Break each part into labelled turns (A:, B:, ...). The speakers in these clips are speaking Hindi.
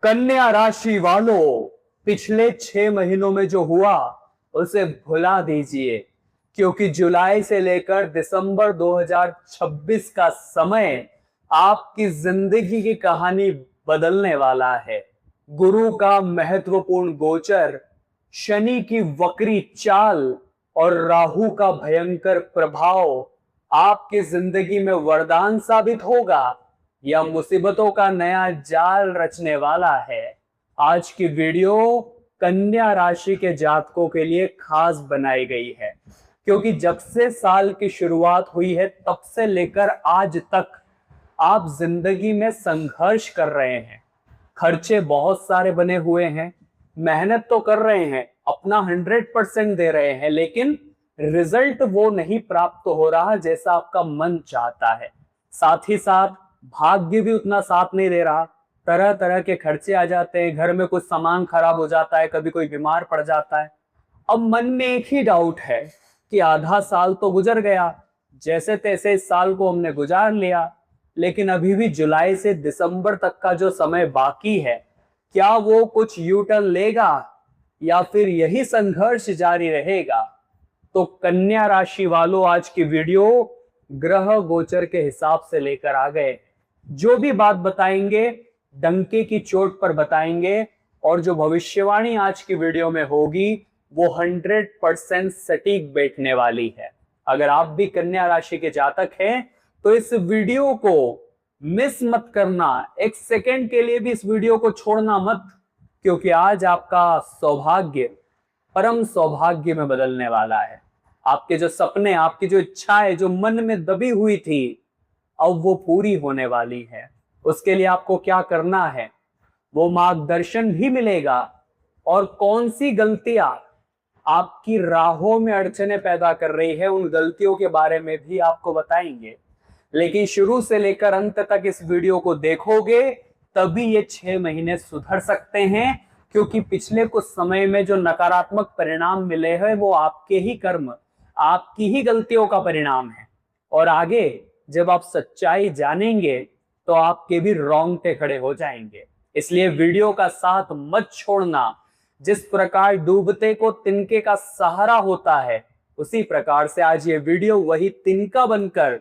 A: कन्या राशि वालों, पिछले 6 महीनों में जो हुआ उसे भुला दीजिए, क्योंकि जुलाई से लेकर दिसंबर 2026 का समय आपकी जिंदगी की कहानी बदलने वाला है। गुरु का महत्वपूर्ण गोचर, शनि की वक्री चाल और राहु का भयंकर प्रभाव आपकी जिंदगी में वरदान साबित होगा या मुसीबतों का नया जाल रचने वाला है। आज की वीडियो कन्या राशि के जातकों के लिए खास बनाई गई है, क्योंकि जब से साल की शुरुआत हुई है तब से लेकर आज तक आप जिंदगी में संघर्ष कर रहे हैं। खर्चे बहुत सारे बने हुए हैं, मेहनत तो कर रहे हैं, अपना 100% दे रहे हैं, लेकिन रिजल्ट वो नहीं प्राप्त हो रहा जैसा आपका मन चाहता है। साथ ही साथ भाग्य भी उतना साथ नहीं दे रहा। तरह तरह के खर्चे आ जाते हैं, घर में कुछ सामान खराब हो जाता है, कभी कोई बीमार पड़ जाता है। अब मन में एक ही डाउट है कि आधा साल तो गुजर गया, जैसे तैसे इस साल को हमने गुजार लिया, लेकिन अभी भी जुलाई से दिसंबर तक का जो समय बाकी है, क्या वो कुछ यू टर्न लेगा या फिर यही संघर्ष जारी रहेगा? तो कन्या राशि वालों, आज की वीडियो ग्रह गोचर के हिसाब से लेकर आ गए। जो भी बात बताएंगे डंके की चोट पर बताएंगे, और जो भविष्यवाणी आज की वीडियो में होगी वो 100% सटीक बैठने वाली है। अगर आप भी कन्या राशि के जातक हैं तो इस वीडियो को मिस मत करना, एक सेकंड के लिए भी इस वीडियो को छोड़ना मत, क्योंकि आज आपका सौभाग्य परम सौभाग्य में बदलने वाला है। आपके जो सपने, आपकी जो इच्छाएं जो मन में दबी हुई थी, अब वो पूरी होने वाली है। उसके लिए आपको क्या करना है, वो मार्गदर्शन भी मिलेगा, और कौन सी गलतियां आपकी राहों में अड़चने पैदा कर रही है उन गलतियों के बारे में भी आपको बताएंगे। लेकिन शुरू से लेकर अंत तक इस वीडियो को देखोगे तभी ये 6 महीने सुधर सकते हैं, क्योंकि पिछले कुछ समय में जो नकारात्मक परिणाम मिले हैं वो आपके ही कर्म, आपकी ही गलतियों का परिणाम है। और आगे जब आप सच्चाई जानेंगे तो आपके भी रोंगटे खड़े हो जाएंगे। इसलिए वीडियो का साथ मत छोड़ना। जिस प्रकार डूबते को तिनके का सहारा होता है, उसी प्रकार से आज ये वीडियो वही तिनका बनकर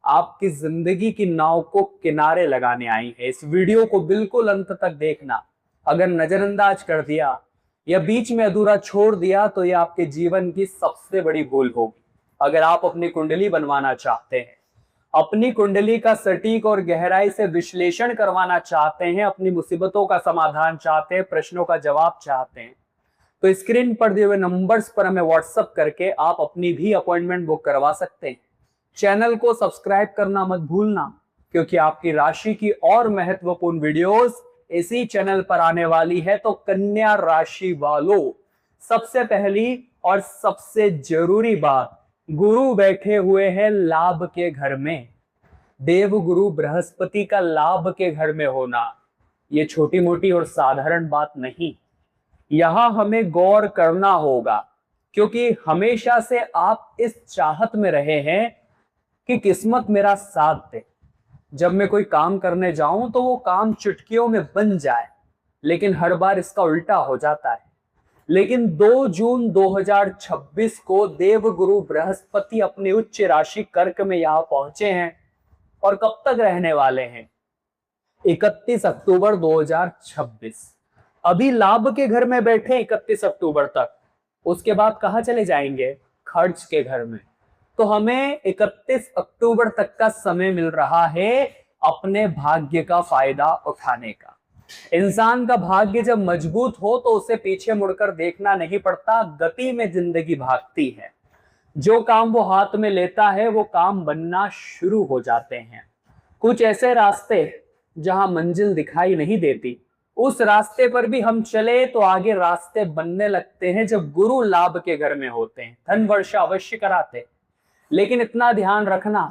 A: आपकी जिंदगी की नाव को किनारे लगाने आई है। इस वीडियो को बिल्कुल अंत तक देखना। अगर नजरअंदाज कर दिया या बीच में अधूरा छोड़ दिया तो यह आपके जीवन की सबसे बड़ी भूल होगी। अगर आप अपनी कुंडली बनवाना चाहते हैं, अपनी कुंडली का सटीक और गहराई से विश्लेषण करवाना चाहते हैं, अपनी मुसीबतों का समाधान चाहते हैं, प्रश्नों का जवाब चाहते हैं, तो स्क्रीन पर दिए हुए नंबर्स पर हमें व्हाट्सएप करके आप अपनी भी अपॉइंटमेंट बुक करवा सकते हैं। चैनल को सब्सक्राइब करना मत भूलना, क्योंकि आपकी राशि की और महत्वपूर्ण वीडियोस इसी चैनल पर आने वाली है। तो कन्या राशि वालों, सबसे पहली और सबसे जरूरी बात, गुरु बैठे हुए हैं लाभ के घर में। देव गुरु बृहस्पति का लाभ के घर में होना ये छोटी मोटी और साधारण बात नहीं। यहां हमें गौर करना होगा, क्योंकि हमेशा से आप इस चाहत में रहे हैं कि किस्मत मेरा साथ दे, जब मैं कोई काम करने जाऊं तो वो काम चुटकियों में बन जाए, लेकिन हर बार इसका उल्टा हो जाता है। लेकिन 2 जून 2026 को देवगुरु बृहस्पति अपनी उच्च राशि कर्क में यहां पहुंचे हैं, और कब तक रहने वाले हैं? 31 अक्टूबर 2026। अभी लाभ के घर में बैठे 31 अक्टूबर तक, उसके बाद कहां चले जाएंगे? खर्च के घर में। तो हमें 31 अक्टूबर तक का समय मिल रहा है अपने भाग्य का फायदा उठाने का। इंसान का भाग्य जब मजबूत हो तो उसे पीछे मुड़कर देखना नहीं पड़ता, गति में जिंदगी भागती है। जो काम वो हाथ में लेता है वो काम बनना शुरू हो जाते हैं। कुछ ऐसे रास्ते जहां मंजिल दिखाई नहीं देती, उस रास्ते पर भी हम चले तो आगे रास्ते बनने लगते हैं जब गुरु लाभ के घर में होते हैं। धन वर्षा अवश्य कराते, लेकिन इतना ध्यान रखना,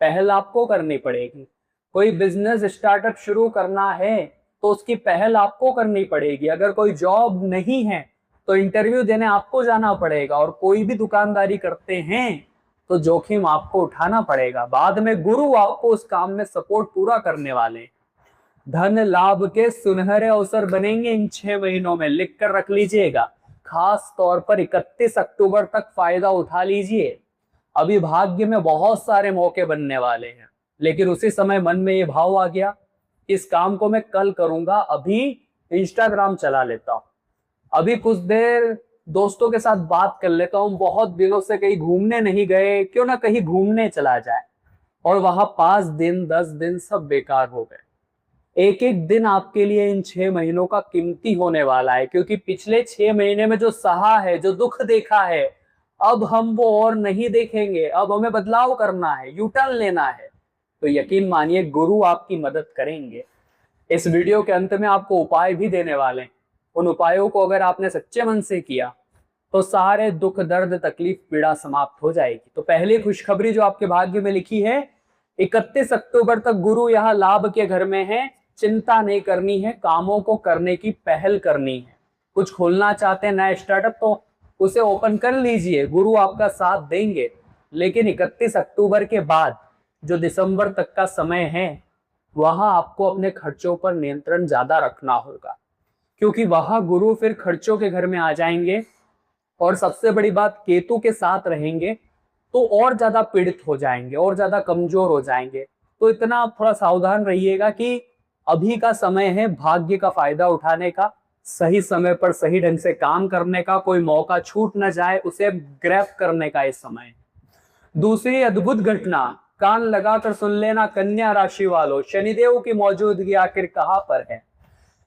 A: पहल आपको करनी पड़ेगी। कोई बिजनेस स्टार्टअप शुरू करना है तो उसकी पहल आपको करनी पड़ेगी। अगर कोई जॉब नहीं है तो इंटरव्यू देने आपको जाना पड़ेगा, और कोई भी दुकानदारी करते हैं तो जोखिम आपको उठाना पड़ेगा। बाद में गुरु आपको उस काम में सपोर्ट पूरा करने वाले। धन लाभ के सुनहरे अवसर बनेंगे इन 6 महीनों में, लिख कर रख लीजिएगा। खास तौर पर 31 अक्टूबर तक फायदा उठा लीजिए। अभी भाग्य में बहुत सारे मौके बनने वाले हैं, लेकिन उसी समय मन में ये भाव आ गया, इस काम को मैं कल करूंगा, अभी इंस्टाग्राम चला लेता हूं, अभी कुछ देर दोस्तों के साथ बात कर लेता हूं, बहुत दिनों से कहीं घूमने नहीं गए, क्यों ना कहीं घूमने चला जाए। और वहां 5 दिन 10 दिन सब बेकार हो गए। एक एक दिन आपके लिए इन 6 महीनों का कीमती होने वाला है, क्योंकि पिछले 6 महीने में जो सहा है, जो दुख देखा है, अब हम वो और नहीं देखेंगे। अब हमें बदलाव करना है, यू टर्न लेना है। तो यकीन मानिए गुरु आपकी मदद करेंगे। इस वीडियो के अंत में आपको उपाय भी देने वाले हैं। उन उपायों को अगर आपने सच्चे मन से किया तो सारे दुख दर्द तकलीफ पीड़ा समाप्त हो जाएगी। तो पहली खुशखबरी जो आपके भाग्य में लिखी है, 31 अक्टूबर तक गुरु यहाँ लाभ के घर में है। चिंता नहीं करनी है, कामों को करने की पहल करनी है। कुछ खोलना चाहते हैं नया स्टार्टअप, तो उसे ओपन कर लीजिए, गुरु आपका साथ देंगे। लेकिन 31 अक्टूबर के बाद जो दिसंबर तक का समय है, वहां आपको अपने खर्चों पर नियंत्रण ज्यादा रखना होगा, क्योंकि वहां गुरु फिर खर्चों के घर में आ जाएंगे। और सबसे बड़ी बात, केतु के साथ रहेंगे तो और ज्यादा पीड़ित हो जाएंगे और ज्यादा कमजोर हो जाएंगे। तो इतना आप थोड़ा सावधान रहिएगा कि अभी का समय है भाग्य का फायदा उठाने का, सही समय पर सही ढंग से काम करने का, कोई मौका छूट न जाए उसे ग्रैब करने का इस समय। दूसरी अद्भुत घटना, कान लगाकर सुन लेना कन्या राशि वालों, शनिदेव की मौजूदगी आखिर कहां पर है।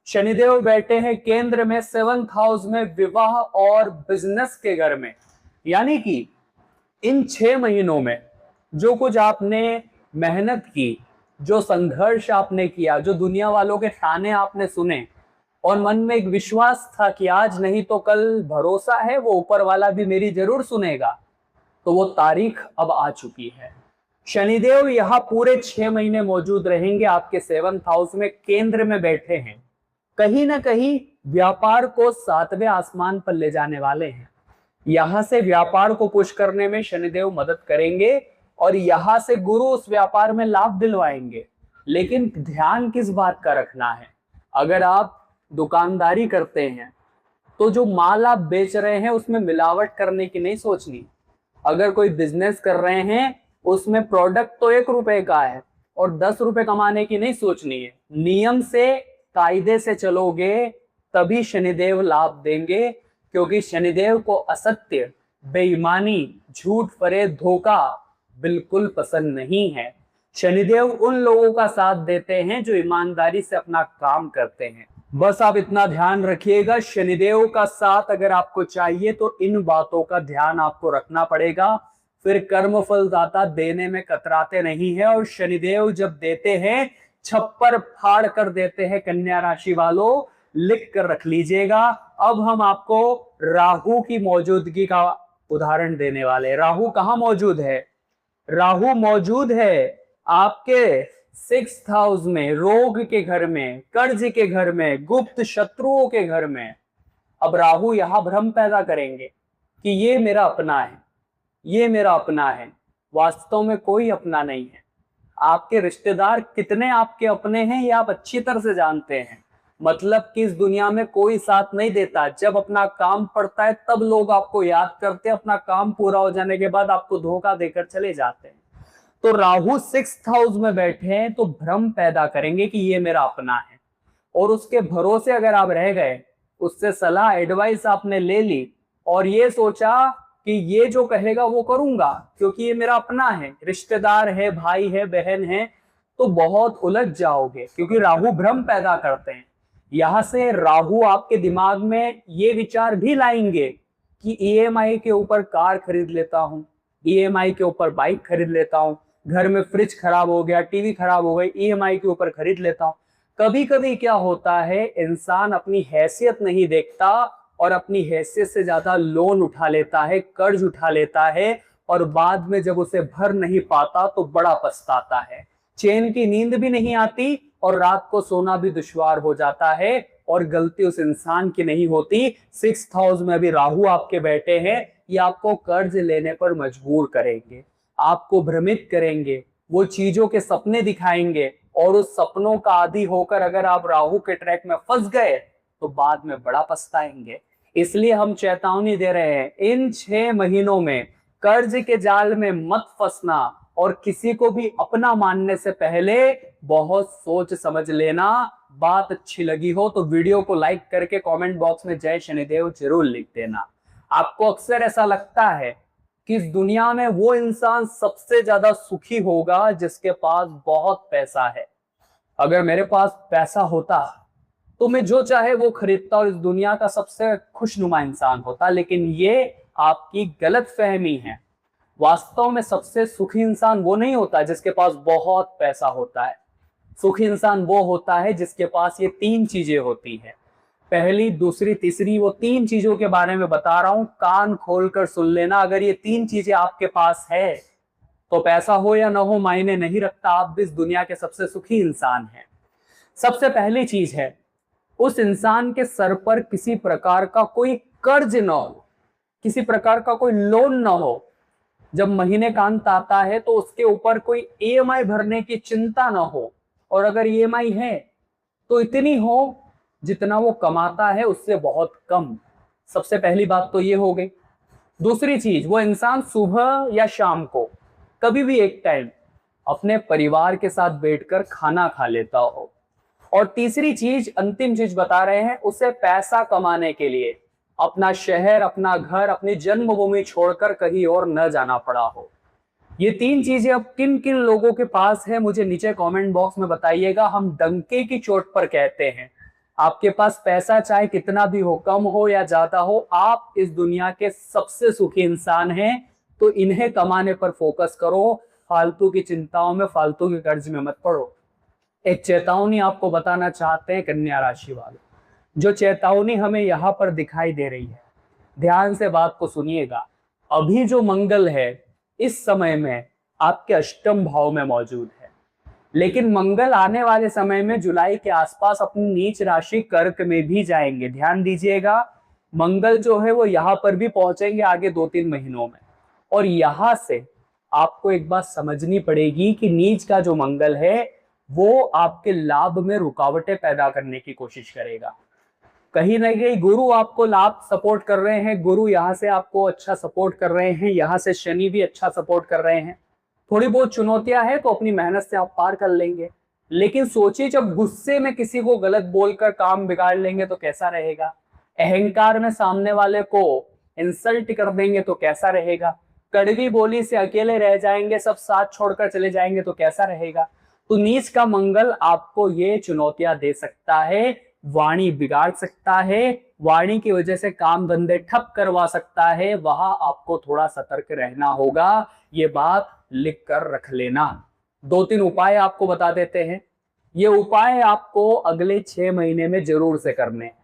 A: शनिदेव बैठे हैं केंद्र में 7th हाउस में, विवाह और बिजनेस के घर में। यानी कि इन 6 महीनों में जो कुछ आपने मेहनत की, जो संघर्ष आपने किया, जो दुनिया वालों के ताने आपने सुने, और मन में एक विश्वास था कि आज नहीं तो कल भरोसा है वो ऊपर वाला भी मेरी जरूर सुनेगा, तो वो तारीख अब आ चुकी है। शनिदेव यहाँ पूरे 6 महीने मौजूद रहेंगे आपके 7th हाउस में, केंद्र में बैठे हैं। कहीं ना कहीं व्यापार को 7वें आसमान पर ले जाने वाले हैं। यहां से व्यापार को पुश करने में शनिदेव मदद करेंगे और यहां से गुरु उस व्यापार में लाभ दिलवाएंगे। लेकिन ध्यान किस बात का रखना है, अगर आप दुकानदारी करते हैं तो जो माल आप बेच रहे हैं उसमें मिलावट करने की नहीं सोचनी। अगर कोई बिजनेस कर रहे हैं उसमें प्रोडक्ट तो 1 रुपए का है और 10 रुपए कमाने की नहीं सोचनी है। नियम से कायदे से चलोगे तभी शनिदेव लाभ देंगे, क्योंकि शनिदेव को असत्य, बेईमानी, झूठ, फरेब, धोखा बिल्कुल पसंद नहीं है। शनिदेव उन लोगों का साथ देते हैं जो ईमानदारी से अपना काम करते हैं। बस आप इतना ध्यान रखिएगा, शनिदेव का साथ अगर आपको चाहिए तो इन बातों का ध्यान आपको रखना पड़ेगा। फिर कर्मफल दाता देने में कतराते नहीं है, और शनिदेव जब देते हैं छप्पर फाड़ कर देते हैं। कन्या राशि वालों लिख कर रख लीजिएगा। अब हम आपको राहु की मौजूदगी का उदाहरण देने वाले। राहु कहां मौजूद है? राहु मौजूद है आपके 6th हाउस में, रोग के घर में, कर्ज के घर में, गुप्त शत्रुओं के घर में। अब राहु यहां भ्रम पैदा करेंगे कि ये मेरा अपना है, ये मेरा अपना है। वास्तव में कोई अपना नहीं है। आपके रिश्तेदार कितने आपके अपने हैं ये आप अच्छी तरह से जानते हैं। मतलब कि इस दुनिया में कोई साथ नहीं देता। जब अपना काम पड़ता है तब लोग आपको याद करते हैं, अपना काम पूरा हो जाने के बाद आपको धोखा देकर चले जाते हैं। तो राहु 6th हाउस में बैठे हैं तो भ्रम पैदा करेंगे कि ये मेरा अपना है, और उसके भरोसे अगर आप रह गए, उससे सलाह एडवाइस आपने ले ली और ये सोचा कि ये जो कहेगा वो करूंगा क्योंकि ये मेरा अपना है, रिश्तेदार है, भाई है, बहन है, तो बहुत उलझ जाओगे, क्योंकि राहु भ्रम पैदा करते हैं। यहां से राहु आपके दिमाग में ये विचार भी लाएंगे कि ईएमआई के ऊपर कार खरीद लेता हूं, ईएमआई के ऊपर बाइक खरीद लेता हूं, घर में फ्रिज खराब हो गया, टीवी खराब हो गई, ईएमआई के ऊपर खरीद लेता हूं। कभी कभी क्या होता है, इंसान अपनी हैसियत नहीं देखता और अपनी हैसियत से ज्यादा लोन उठा लेता है, कर्ज उठा लेता है, और बाद में जब उसे भर नहीं पाता तो बड़ा पछताता है। चैन की नींद भी नहीं आती और रात को सोना भी दुश्वार हो जाता है, और गलती उस इंसान की नहीं होती। 6th हाउस में अभी राहु आपके बैठे हैं, ये आपको कर्ज लेने पर मजबूर करेंगे, आपको भ्रमित करेंगे, वो चीजों के सपने दिखाएंगे और उस सपनों का आदी होकर अगर आप राहु के ट्रैक में फंस गए तो बाद में बड़ा पछताएंगे। इसलिए हम चेतावनी दे रहे हैं, इन 6 महीनों में कर्ज के जाल में मत फंसना और किसी को भी अपना मानने से पहले बहुत सोच समझ लेना। बात अच्छी लगी हो तो वीडियो को लाइक करके कमेंट बॉक्स में जय शनिदेव जरूर लिख देना। आपको अक्सर ऐसा लगता है कि इस दुनिया में वो इंसान सबसे ज्यादा सुखी होगा जिसके पास बहुत पैसा है। अगर मेरे पास पैसा होता तो मैं जो चाहे वो खरीदता और इस दुनिया का सबसे खुशनुमा इंसान होता, लेकिन ये आपकी गलतफहमी है। वास्तव में सबसे सुखी इंसान वो नहीं होता जिसके पास बहुत पैसा होता है। सुखी इंसान वो होता है जिसके पास ये 3 चीजें होती है। पहली, दूसरी, तीसरी, वो 3 चीजों के बारे में बता रहा हूं, कान खोलकर सुन लेना। अगर ये 3 चीजें आपके पास है तो पैसा हो या ना हो मायने नहीं रखता, आप भी इस दुनिया के सबसे सुखी इंसान हैं। सबसे पहली चीज है, उस इंसान के सर पर किसी प्रकार का कोई कर्ज ना हो, किसी प्रकार का कोई लोन ना हो। जब महीने का अंत आता है तो उसके ऊपर कोई ईएमआई भरने की चिंता ना हो, और अगर ईएमआई है तो इतनी हो जितना वो कमाता है उससे बहुत कम। सबसे पहली बात तो ये हो गई। दूसरी चीज, वो इंसान सुबह या शाम को कभी भी एक टाइम अपने परिवार के साथ बैठकर खाना खा लेता हो। और तीसरी चीज, अंतिम चीज बता रहे हैं, उसे पैसा कमाने के लिए अपना शहर, अपना घर, अपनी जन्मभूमि छोड़कर कहीं और न जाना पड़ा हो। ये 3 चीजें अब किन किन लोगों के पास है मुझे नीचे कमेंट बॉक्स में बताइएगा। हम डंके की चोट पर कहते हैं, आपके पास पैसा चाहे कितना भी हो, कम हो या ज्यादा हो, आप इस दुनिया के सबसे सुखी इंसान हैं। तो इन्हें कमाने पर फोकस करो, फालतू की चिंताओं में, फालतू के कर्ज में मत पड़ो। एक चेतावनी आपको बताना चाहते हैं कन्या राशि वालों, जो चेतावनी हमें यहाँ पर दिखाई दे रही है, ध्यान से बात को सुनिएगा। अभी जो मंगल है इस समय में आपके अष्टम भाव में मौजूद है, लेकिन मंगल आने वाले समय में जुलाई के आसपास अपनी नीच राशि कर्क में भी जाएंगे। ध्यान दीजिएगा, मंगल जो है वो यहाँ पर भी पहुंचेंगे आगे 2-3 महीनों में। और यहां से आपको एक बात समझनी पड़ेगी कि नीच का जो मंगल है वो आपके लाभ में रुकावटें पैदा करने की कोशिश करेगा। कहीं ना कहीं गुरु आपको लाभ सपोर्ट कर रहे हैं, गुरु यहाँ से आपको अच्छा सपोर्ट कर रहे हैं, यहाँ से शनि भी अच्छा सपोर्ट कर रहे हैं। थोड़ी बहुत चुनौतियां हैं तो अपनी मेहनत से आप पार कर लेंगे। लेकिन सोचिए, जब गुस्से में किसी को गलत बोलकर काम बिगाड़ लेंगे तो कैसा रहेगा? अहंकार में सामने वाले को इंसल्ट कर देंगे तो कैसा रहेगा? कड़वी बोली से अकेले रह जाएंगे, सब साथ छोड़कर चले जाएंगे तो कैसा रहेगा? तो नीच का मंगल आपको ये चुनौतियां दे सकता है, वाणी बिगाड़ सकता है, वाणी की वजह से काम धंधे ठप करवा सकता है। वहां आपको थोड़ा सतर्क रहना होगा, ये बात लिख कर रख लेना। 2-3 उपाय आपको बता देते हैं। ये उपाय आपको अगले 6 महीने में जरूर से करने हैं।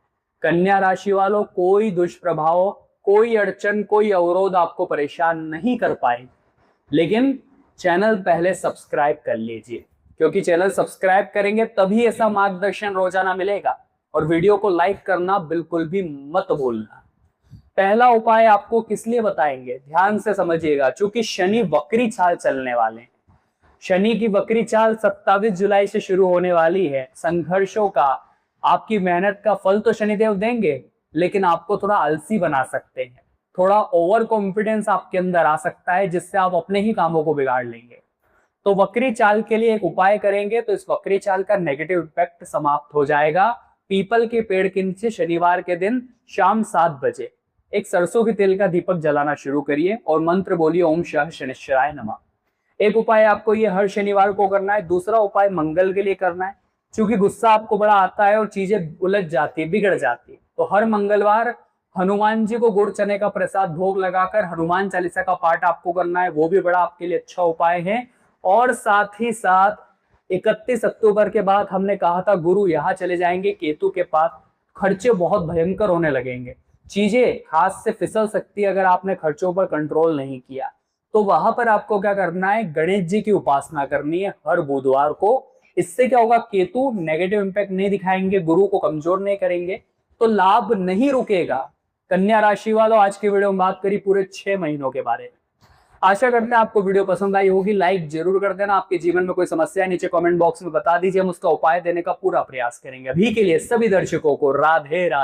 A: कन्या राशि वालों, कोई दुष्प्रभाव, कोई अड़चन, कोई अवरोध आपको परेशान नहीं कर पाए, लेकिन चैनल पहले सब्सक्राइब कर लीजिए, क्योंकि चैनल सब्सक्राइब करेंगे तभी ऐसा मार्गदर्शन रोजाना मिलेगा। और वीडियो को लाइक करना बिल्कुल भी मत भूलना। पहला उपाय आपको किस लिए बताएंगे, ध्यान से समझिएगा। चूंकि शनि वक्री चाल चलने वाले हैं, शनि की वक्री चाल 27 जुलाई से शुरू होने वाली है। संघर्षों का, आपकी मेहनत का फल तो शनिदेव देंगे, लेकिन आपको थोड़ा आलसी बना सकते हैं, थोड़ा ओवर कॉन्फिडेंस आपके अंदर आ सकता है, जिससे आप अपने ही कामों को बिगाड़ लेंगे। तो वक्री चाल के लिए एक उपाय करेंगे तो इस वक्री चाल का नेगेटिव इफेक्ट समाप्त हो जाएगा। पीपल के पेड़ के नीचे शनिवार के दिन शाम 7 बजे एक सरसों के तेल का दीपक जलाना शुरू करिए और मंत्र बोलिए, ओम शः शनिश्चराय नमः। एक उपाय आपको ये हर शनिवार को करना है। दूसरा उपाय मंगल के लिए करना है। क्योंकि गुस्सा आपको बड़ा आता है और चीजें उलझ जाती है, बिगड़ जाती है, तो हर मंगलवार हनुमान जी को गुड़ चने का प्रसाद भोग लगाकर हनुमान चालीसा का पाठ आपको करना है, वो भी बड़ा आपके लिए अच्छा उपाय है। और साथ ही साथ 31 अक्टूबर के बाद हमने कहा था गुरु यहाँ चले जाएंगे केतु के पास, खर्चे बहुत भयंकर होने लगेंगे, चीजें हाथ से फिसल सकती है अगर आपने खर्चों पर कंट्रोल नहीं किया। तो वहां पर आपको क्या करना है, गणेश जी की उपासना करनी है हर बुधवार को। इससे क्या होगा, केतु नेगेटिव इंपैक्ट नहीं दिखाएंगे, गुरु को कमजोर नहीं करेंगे, तो लाभ नहीं रुकेगा। कन्या राशि वालों, आज की वीडियो में बात करी पूरे 6 महीनों के बारे में। आशा करते हैं आपको वीडियो पसंद आई होगी। लाइक जरूर कर देना। आपके जीवन में कोई समस्या है नीचे कमेंट बॉक्स में बता दीजिए, हम उसका उपाय देने का पूरा प्रयास करेंगे। अभी के लिए सभी दर्शकों को राधे राधे।